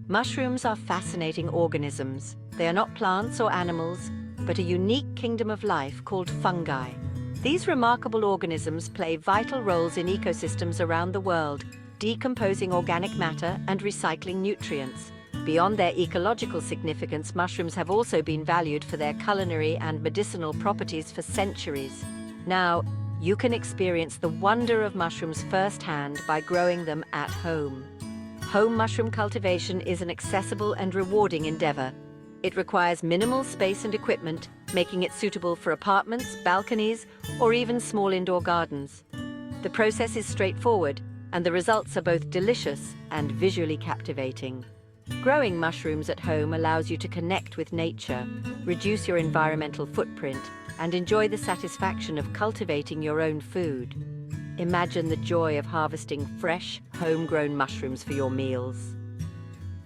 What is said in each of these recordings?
Mushrooms are fascinating organisms. They are not plants or animals, but a unique kingdom of life called fungi. These remarkable organisms play vital roles in ecosystems around the world, decomposing organic matter and recycling nutrients. Beyond their ecological significance, mushrooms have also been valued for their culinary and medicinal properties for centuries. Now, you can experience the wonder of mushrooms firsthand by growing them at home. Home mushroom cultivation is an accessible and rewarding endeavor. It requires minimal space and equipment, making it suitable for apartments, balconies, or even small indoor gardens. The process is straightforward, and the results are both delicious and visually captivating. Growing mushrooms at home allows you to connect with nature, reduce your environmental footprint, and enjoy the satisfaction of cultivating your own food. Imagine the joy of harvesting fresh, homegrown mushrooms for your meals.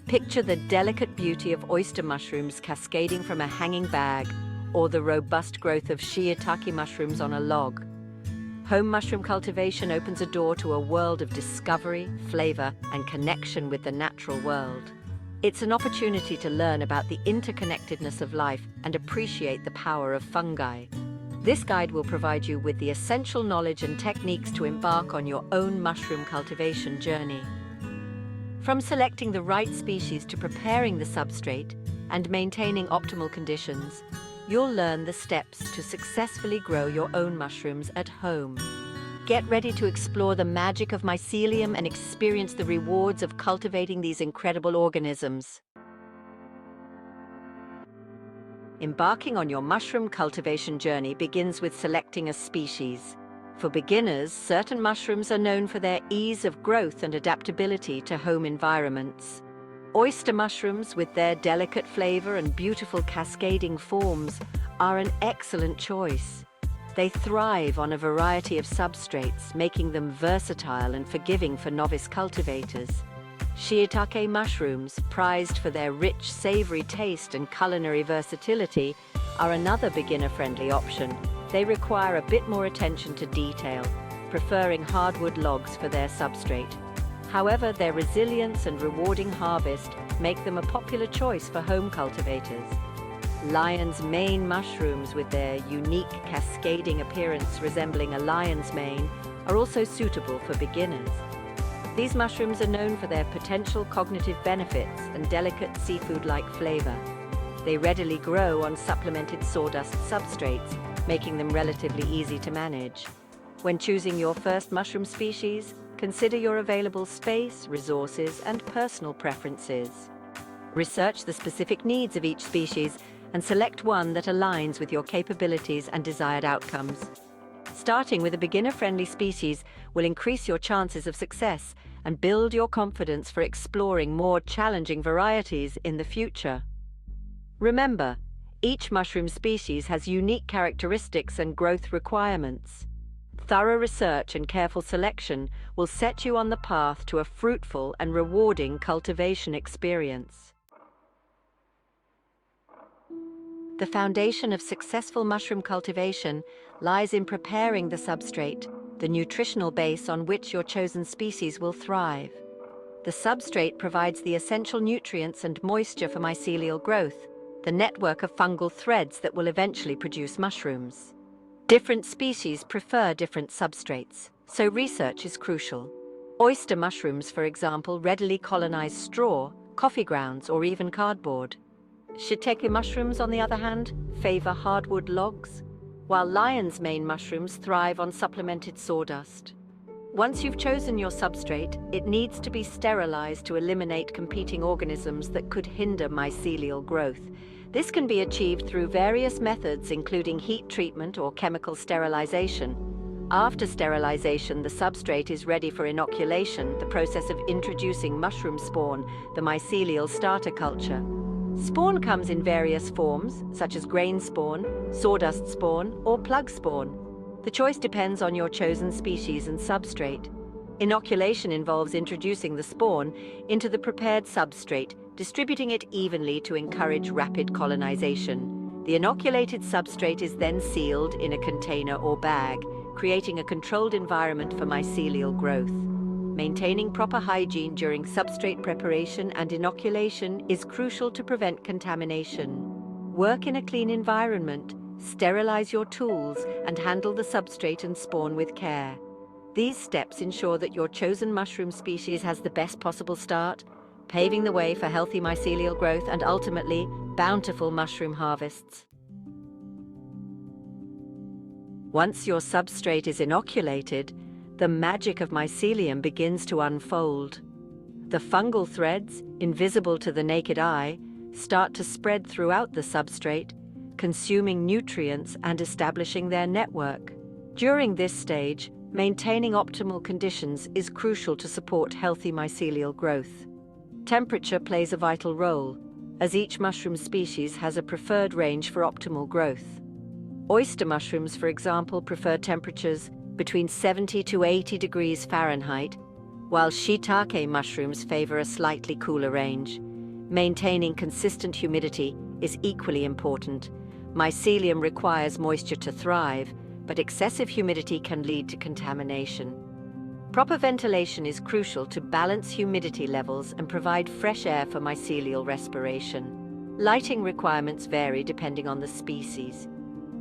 Picture the delicate beauty of oyster mushrooms cascading from a hanging bag, or the robust growth of shiitake mushrooms on a log. Home mushroom cultivation opens a door to a world of discovery, flavor, and connection with the natural world. It's an opportunity to learn about the interconnectedness of life and appreciate the power of fungi. This guide will provide you with the essential knowledge and techniques to embark on your own mushroom cultivation journey. From selecting the right species to preparing the substrate and maintaining optimal conditions, you'll learn the steps to successfully grow your own mushrooms at home. Get ready to explore the magic of mycelium and experience the rewards of cultivating these incredible organisms. Embarking on your mushroom cultivation journey begins with selecting a species. For beginners, certain mushrooms are known for their ease of growth and adaptability to home environments. Oyster mushrooms, with their delicate flavor and beautiful cascading forms, are an excellent choice. They thrive on a variety of substrates, making them versatile and forgiving for novice cultivators. Shiitake mushrooms, prized for their rich, savory taste and culinary versatility, are another beginner-friendly option. They require a bit more attention to detail, preferring hardwood logs for their substrate. However, their resilience and rewarding harvest make them a popular choice for home cultivators. Lion's mane mushrooms, with their unique cascading appearance resembling a lion's mane, are also suitable for beginners. These mushrooms are known for their potential cognitive benefits and delicate seafood-like flavor. They readily grow on supplemented sawdust substrates, making them relatively easy to manage. When choosing your first mushroom species, consider your available space, resources, and personal preferences. Research the specific needs of each species and select one that aligns with your capabilities and desired outcomes. Starting with a beginner-friendly species will increase your chances of success and build your confidence for exploring more challenging varieties in the future. Remember, each mushroom species has unique characteristics and growth requirements. Thorough research and careful selection will set you on the path to a fruitful and rewarding cultivation experience. The foundation of successful mushroom cultivation lies in preparing the substrate, the nutritional base on which your chosen species will thrive. The substrate provides the essential nutrients and moisture for mycelial growth, the network of fungal threads that will eventually produce mushrooms. Different species prefer different substrates, so research is crucial. Oyster mushrooms, for example, readily colonize straw, coffee grounds, or even cardboard. Shiitake mushrooms, on the other hand, favor hardwood logs, while lion's mane mushrooms thrive on supplemented sawdust. Once you've chosen your substrate, it needs to be sterilized to eliminate competing organisms that could hinder mycelial growth. This can be achieved through various methods, including heat treatment or chemical sterilization. After sterilization, the substrate is ready for inoculation, the process of introducing mushroom spawn, the mycelial starter culture. Spawn comes in various forms, such as grain spawn, sawdust spawn, or plug spawn. The choice depends on your chosen species and substrate. Inoculation involves introducing the spawn into the prepared substrate, distributing it evenly to encourage rapid colonization. The inoculated substrate is then sealed in a container or bag, creating a controlled environment for mycelial growth. Maintaining proper hygiene during substrate preparation and inoculation is crucial to prevent contamination. Work in a clean environment, sterilize your tools, and handle the substrate and spawn with care. These steps ensure that your chosen mushroom species has the best possible start, paving the way for healthy mycelial growth and ultimately bountiful mushroom harvests. Once your substrate is inoculated, the magic of mycelium begins to unfold. The fungal threads, invisible to the naked eye, start to spread throughout the substrate, consuming nutrients and establishing their network. During this stage, maintaining optimal conditions is crucial to support healthy mycelial growth. Temperature plays a vital role, as each mushroom species has a preferred range for optimal growth. Oyster mushrooms, for example, prefer temperatures between 70 to 80 degrees Fahrenheit, while shiitake mushrooms favor a slightly cooler range. Maintaining consistent humidity is equally important. Mycelium requires moisture to thrive, but excessive humidity can lead to contamination. Proper ventilation is crucial to balance humidity levels and provide fresh air for mycelial respiration. Lighting requirements vary depending on the species.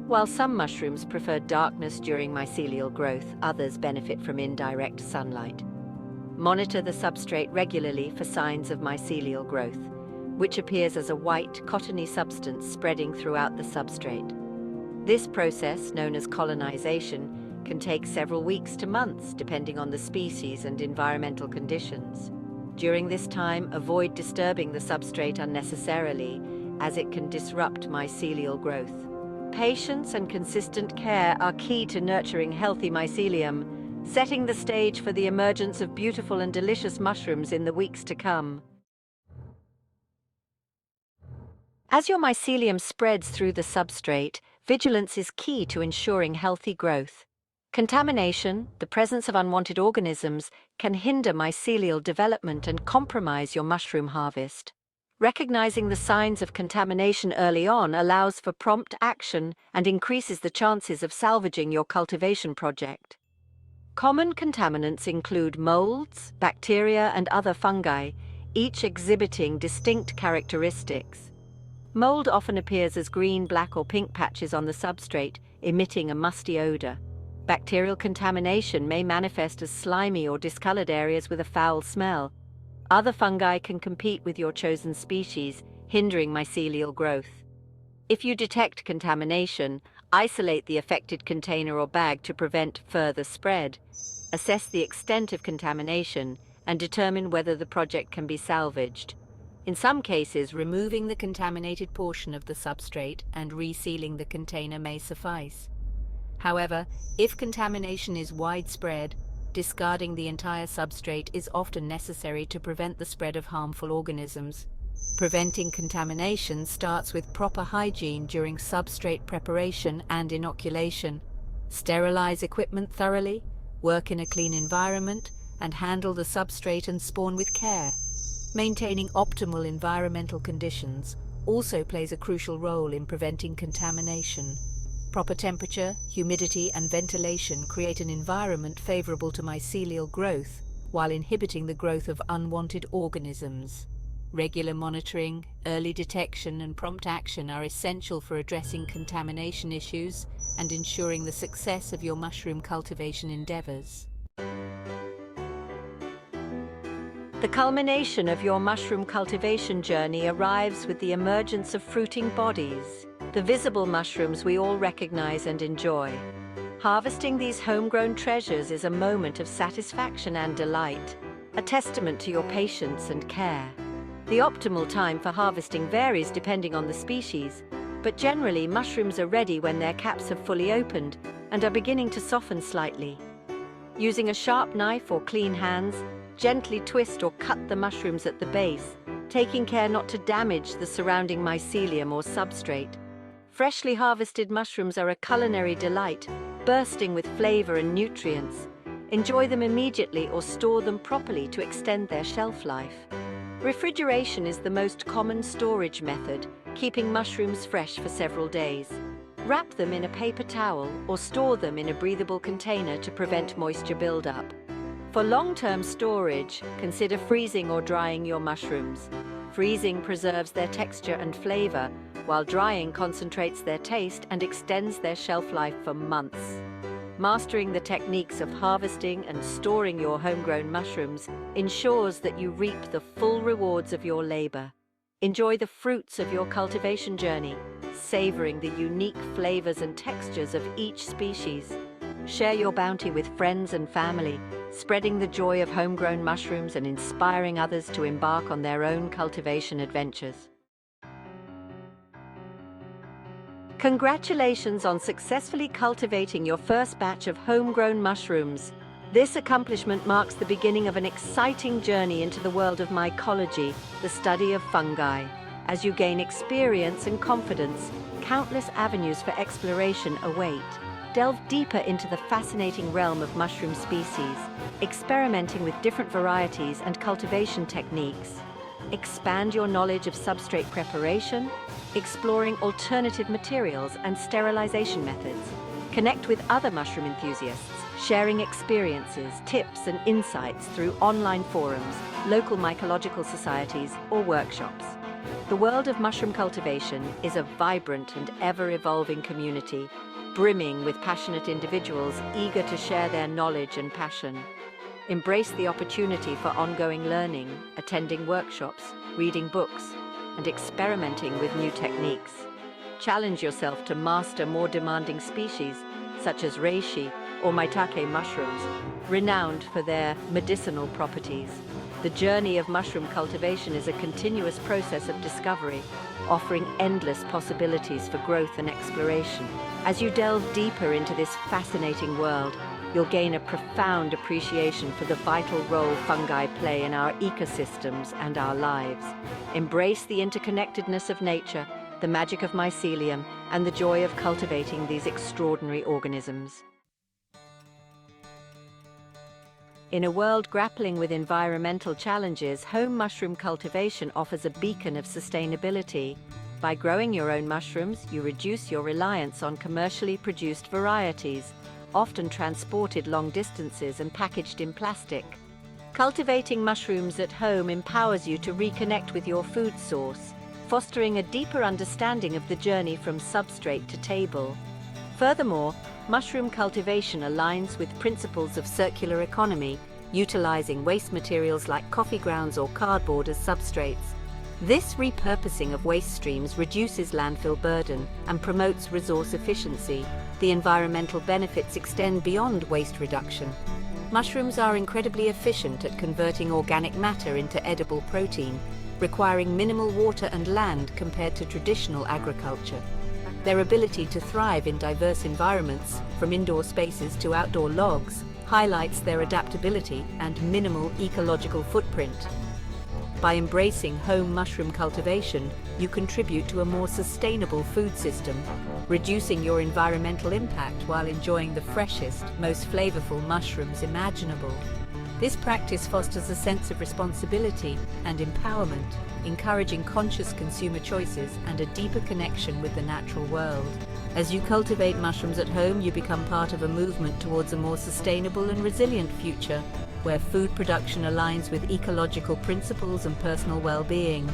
While some mushrooms prefer darkness during mycelial growth, others benefit from indirect sunlight. Monitor the substrate regularly for signs of mycelial growth, which appears as a white, cottony substance spreading throughout the substrate. This process, known as colonization, can take several weeks to months depending on the species and environmental conditions. During this time, avoid disturbing the substrate unnecessarily, as it can disrupt mycelial growth. Patience and consistent care are key to nurturing healthy mycelium, setting the stage for the emergence of beautiful and delicious mushrooms in the weeks to come. As your mycelium spreads through the substrate, vigilance is key to ensuring healthy growth. Contamination, the presence of unwanted organisms, can hinder mycelial development and compromise your mushroom harvest. Recognizing the signs of contamination early on allows for prompt action and increases the chances of salvaging your cultivation project. Common contaminants include molds, bacteria, and other fungi, each exhibiting distinct characteristics. Mold often appears as green, black, or pink patches on the substrate, emitting a musty odor. Bacterial contamination may manifest as slimy or discolored areas with a foul smell. Other fungi can compete with your chosen species, hindering mycelial growth. If you detect contamination, isolate the affected container or bag to prevent further spread. Assess the extent of contamination and determine whether the project can be salvaged. In some cases, removing the contaminated portion of the substrate and resealing the container may suffice. However, if contamination is widespread, discarding the entire substrate is often necessary to prevent the spread of harmful organisms. Preventing contamination starts with proper hygiene during substrate preparation and inoculation. Sterilize equipment thoroughly, work in a clean environment, and handle the substrate and spawn with care. Maintaining optimal environmental conditions also plays a crucial role in preventing contamination. Proper temperature, humidity, and ventilation create an environment favorable to mycelial growth while inhibiting the growth of unwanted organisms. Regular monitoring, early detection, and prompt action are essential for addressing contamination issues and ensuring the success of your mushroom cultivation endeavors. The culmination of your mushroom cultivation journey arrives with the emergence of fruiting bodies, the visible mushrooms we all recognize and enjoy. Harvesting these homegrown treasures is a moment of satisfaction and delight, a testament to your patience and care. The optimal time for harvesting varies depending on the species, but generally mushrooms are ready when their caps have fully opened and are beginning to soften slightly. Using a sharp knife or clean hands, gently twist or cut the mushrooms at the base, taking care not to damage the surrounding mycelium or substrate. Freshly harvested mushrooms are a culinary delight, bursting with flavor and nutrients. Enjoy them immediately or store them properly to extend their shelf life. Refrigeration is the most common storage method, keeping mushrooms fresh for several days. Wrap them in a paper towel or store them in a breathable container to prevent moisture buildup. For long-term storage, consider freezing or drying your mushrooms. Freezing preserves their texture and flavor, while drying concentrates their taste and extends their shelf life for months. Mastering the techniques of harvesting and storing your homegrown mushrooms ensures that you reap the full rewards of your labor. Enjoy the fruits of your cultivation journey, savoring the unique flavors and textures of each species. Share your bounty with friends and family, spreading the joy of homegrown mushrooms and inspiring others to embark on their own cultivation adventures. Congratulations on successfully cultivating your first batch of homegrown mushrooms. This accomplishment marks the beginning of an exciting journey into the world of mycology, the study of fungi. As you gain experience and confidence, countless avenues for exploration await. Delve deeper into the fascinating realm of mushroom species, experimenting with different varieties and cultivation techniques. Expand your knowledge of substrate preparation, exploring alternative materials and sterilization methods. Connect with other mushroom enthusiasts, sharing experiences, tips and insights through online forums, local mycological societies or workshops. The world of mushroom cultivation is a vibrant and ever-evolving community, brimming with passionate individuals eager to share their knowledge and passion. Embrace the opportunity for ongoing learning, attending workshops, reading books, and experimenting with new techniques. Challenge yourself to master more demanding species, such as reishi or maitake mushrooms, renowned for their medicinal properties. The journey of mushroom cultivation is a continuous process of discovery, offering endless possibilities for growth and exploration. As you delve deeper into this fascinating world, you'll gain a profound appreciation for the vital role fungi play in our ecosystems and our lives. Embrace the interconnectedness of nature, the magic of mycelium, and the joy of cultivating these extraordinary organisms. In a world grappling with environmental challenges, home mushroom cultivation offers a beacon of sustainability. By growing your own mushrooms, you reduce your reliance on commercially produced varieties, often transported long distances and packaged in plastic. Cultivating mushrooms at home empowers you to reconnect with your food source, fostering a deeper understanding of the journey from substrate to table. Furthermore, mushroom cultivation aligns with principles of circular economy, utilizing waste materials like coffee grounds or cardboard as substrates. This repurposing of waste streams reduces landfill burden and promotes resource efficiency. The environmental benefits extend beyond waste reduction. Mushrooms are incredibly efficient at converting organic matter into edible protein, requiring minimal water and land compared to traditional agriculture. Their ability to thrive in diverse environments, from indoor spaces to outdoor logs, highlights their adaptability and minimal ecological footprint. By embracing home mushroom cultivation, you contribute to a more sustainable food system, reducing your environmental impact while enjoying the freshest, most flavorful mushrooms imaginable. This practice fosters a sense of responsibility and empowerment, encouraging conscious consumer choices and a deeper connection with the natural world. As you cultivate mushrooms at home, you become part of a movement towards a more sustainable and resilient future, where food production aligns with ecological principles and personal well-being.